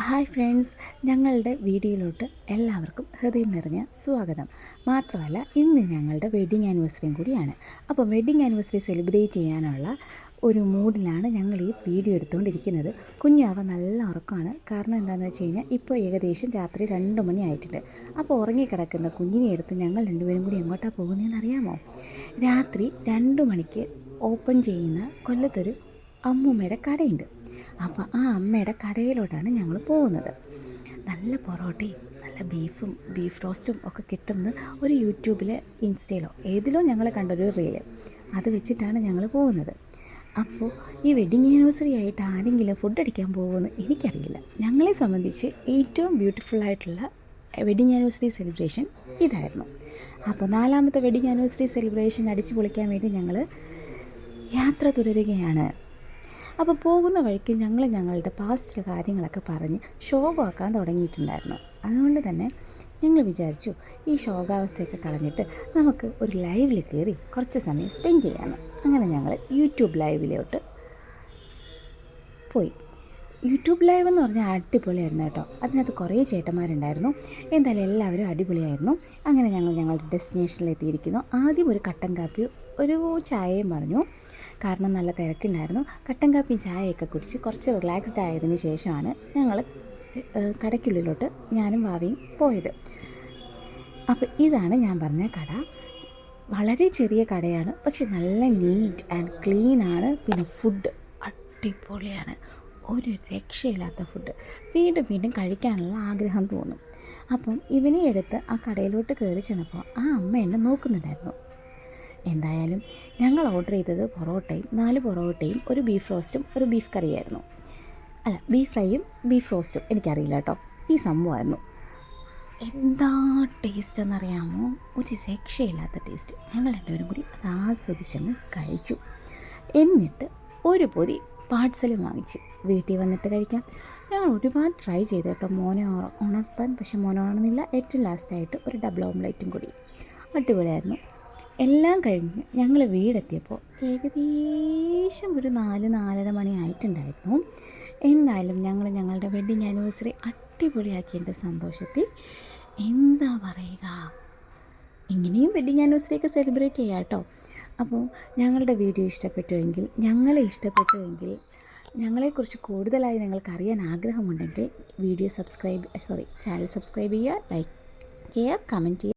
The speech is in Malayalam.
ഹായ് ഫ്രണ്ട്സ്, ഞങ്ങളുടെ വീഡിയോയിലോട്ട് എല്ലാവർക്കും ഹൃദയം നിറഞ്ഞ സ്വാഗതം. മാത്രമല്ല, ഇന്ന് ഞങ്ങളുടെ വെഡ്ഡിങ് ആനിവേഴ്സറിയും കൂടിയാണ്. അപ്പോൾ വെഡ്ഡിങ് ആനിവേഴ്സറി സെലിബ്രേറ്റ് ചെയ്യാനുള്ള ഒരു മൂഡിലാണ് ഞങ്ങൾ ഈ വീഡിയോ എടുത്തുകൊണ്ടിരിക്കുന്നത്. കുഞ്ഞാവ നല്ല ഉറക്കമാണ്. കാരണം എന്താണെന്ന് വെച്ച് കഴിഞ്ഞാൽ ഇപ്പോൾ ഏകദേശം രാത്രി 2 മണി ആയിട്ടുണ്ട്. അപ്പോൾ ഉറങ്ങിക്കിടക്കുന്ന കുഞ്ഞിനെ എടുത്ത് ഞങ്ങൾ രണ്ടുപേരും കൂടി എങ്ങോട്ടാണ് പോകുന്നതെന്ന് അറിയാമോ? രാത്രി 2 മണിക്ക് ഓപ്പൺ ചെയ്യുന്ന കൊല്ലത്തൊരു അമ്മൂമ്മയുടെ കടയുണ്ട്. അപ്പോൾ ആ അമ്മയുടെ കടയിലോട്ടാണ് ഞങ്ങൾ പോകുന്നത്. നല്ല പൊറോട്ടയും നല്ല ബീഫ് റോസ്റ്റും ഒക്കെ കിട്ടുന്ന ഒരു യൂട്യൂബിലെ ഇൻസ്റ്റയിലോ ഏതിലോ ഞങ്ങൾ കണ്ടൊരു റീല്, അത് വെച്ചിട്ടാണ് ഞങ്ങൾ പോകുന്നത്. അപ്പോൾ ഈ വെഡ്ഡിങ് ആനിവേഴ്സറി ആയിട്ട് ആരെങ്കിലും ഫുഡ് അടിക്കാൻ പോകുമെന്ന് എനിക്കറിയില്ല. ഞങ്ങളെ സംബന്ധിച്ച് ഏറ്റവും ബ്യൂട്ടിഫുള്ളായിട്ടുള്ള വെഡ്ഡിങ് ആനിവേഴ്സറി സെലിബ്രേഷൻ ഇതായിരുന്നു. അപ്പോൾ 4ാമത്തെ വെഡ്ഡിങ് ആനിവേഴ്സറി സെലിബ്രേഷൻ അടിച്ചു പൊളിക്കാൻ വേണ്ടി ഞങ്ങൾ യാത്ര തുടരുകയാണ്. അപ്പോൾ പോകുന്ന വഴിക്ക് ഞങ്ങളുടെ പാസ്റ്റ് കാര്യങ്ങളൊക്കെ പറഞ്ഞ് ശോകമാക്കാൻ തുടങ്ങിയിട്ടുണ്ടായിരുന്നു. അതുകൊണ്ട് തന്നെ ഞങ്ങൾ വിചാരിച്ചു ഈ ശോകാവസ്ഥയൊക്കെ കളഞ്ഞിട്ട് നമുക്ക് ഒരു ലൈവിൽ കയറി കുറച്ച് സമയം സ്പെൻഡ് ചെയ്യാമെന്ന്. അങ്ങനെ ഞങ്ങൾ യൂട്യൂബ് ലൈവിലോട്ട് പോയി. യൂട്യൂബ് ലൈവ് എന്ന് പറഞ്ഞാൽ അടിപൊളിയായിരുന്നു കേട്ടോ. അതിനകത്ത് കുറേ ചേട്ടന്മാരുണ്ടായിരുന്നു. എന്തായാലും എല്ലാവരും അടിപൊളിയായിരുന്നു. അങ്ങനെ ഞങ്ങളുടെ ഡെസ്റ്റിനേഷനിലെത്തിയിരിക്കുന്നു. ആദ്യം ഒരു കട്ടൻ കാപ്പിയും ഒരു ചായയും പറഞ്ഞു. കാരണം നല്ല തിരക്കുണ്ടായിരുന്നു. കട്ടൻ കാപ്പി ചായയൊക്കെ കുടിച്ച് കുറച്ച് റിലാക്സ്ഡ് ആയതിനു ശേഷമാണ് ഞങ്ങൾ കടയ്ക്കുള്ളിലോട്ട് ഞാനും വാവയും പോയത്. അപ്പോൾ ഇതാണ് ഞാൻ പറഞ്ഞ കട. വളരെ ചെറിയ കടയാണ്, പക്ഷെ നല്ല നീറ്റ് ആൻഡ് ക്ലീനാണ്. പിന്നെ ഫുഡ് അടിപൊളിയാണ്, ഒരു രക്ഷയില്ലാത്ത ഫുഡ്. വീണ്ടും വീണ്ടും കഴിക്കാനുള്ള ആഗ്രഹം തോന്നും. അപ്പം ഇവനെ എടുത്ത് ആ കടയിലോട്ട് കയറി ചെന്നപ്പോൾ ആ അമ്മ എന്നെ നോക്കുന്നുണ്ടായിരുന്നു. എന്തായാലും ഞങ്ങൾ ഓർഡർ ചെയ്തത് പൊറോട്ടയും 4 പൊറോട്ടയും ഒരു ബീഫ് റോസ്റ്റും ഒരു ബീഫ് കറിയായിരുന്നു. അല്ല, ബീഫ് ഫ്രൈയും ബീഫ് റോസ്റ്റും എനിക്കറിയില്ല കേട്ടോ. ഈ സംഭവമായിരുന്നു. എന്താ ടേസ്റ്റ് എന്നറിയാമോ? ഒരു രക്ഷയില്ലാത്ത ടേസ്റ്റ്. ഞങ്ങൾ രണ്ടുപേരും കൂടി അത് ആസ്വദിച്ചങ്ങ് കഴിച്ചു. എന്നിട്ട് ഒരു പൊതി പാഴ്സലും വാങ്ങിച്ച് വീട്ടിൽ വന്നിട്ട് കഴിക്കാം. ഞങ്ങൾ ഒരുപാട് ട്രൈ ചെയ്തു കേട്ടോ മോനെ ഉണർത്താൻ. പക്ഷെ മോനെ ഉണർന്നില്ല. ഏറ്റവും ലാസ്റ്റായിട്ട് ഒരു ഡബിൾ ഓംലേറ്റും കൂടി. അടിപൊളിയായിരുന്നു. എല്ലാം കഴിഞ്ഞ് ഞങ്ങൾ വീടെത്തിയപ്പോൾ ഏകദേശം ഒരു 4-4:30 മണി ആയിട്ടുണ്ടായിരുന്നു. എന്തായാലും ഞങ്ങളുടെ വെഡ്ഡിങ് ആനിവേഴ്സറി അടിപൊളിയാക്കിയതിൻ്റെ സന്തോഷത്തിൽ എന്താ പറയുക, ഇങ്ങനെയും വെഡ്ഡിങ് ആനിവേഴ്സറിയൊക്കെ സെലിബ്രേറ്റ് ചെയ്യാം കേട്ടോ. അപ്പോൾ ഞങ്ങളുടെ വീഡിയോ ഇഷ്ടപ്പെട്ടുവെങ്കിൽ, ഞങ്ങളെക്കുറിച്ച് കൂടുതലായി നിങ്ങൾക്ക് അറിയാൻ ആഗ്രഹമുണ്ടെങ്കിൽ ചാനൽ സബ്സ്ക്രൈബ് ചെയ്യുക, ലൈക്ക് ചെയ്യുക, കമൻറ്റ് ചെയ്യുക.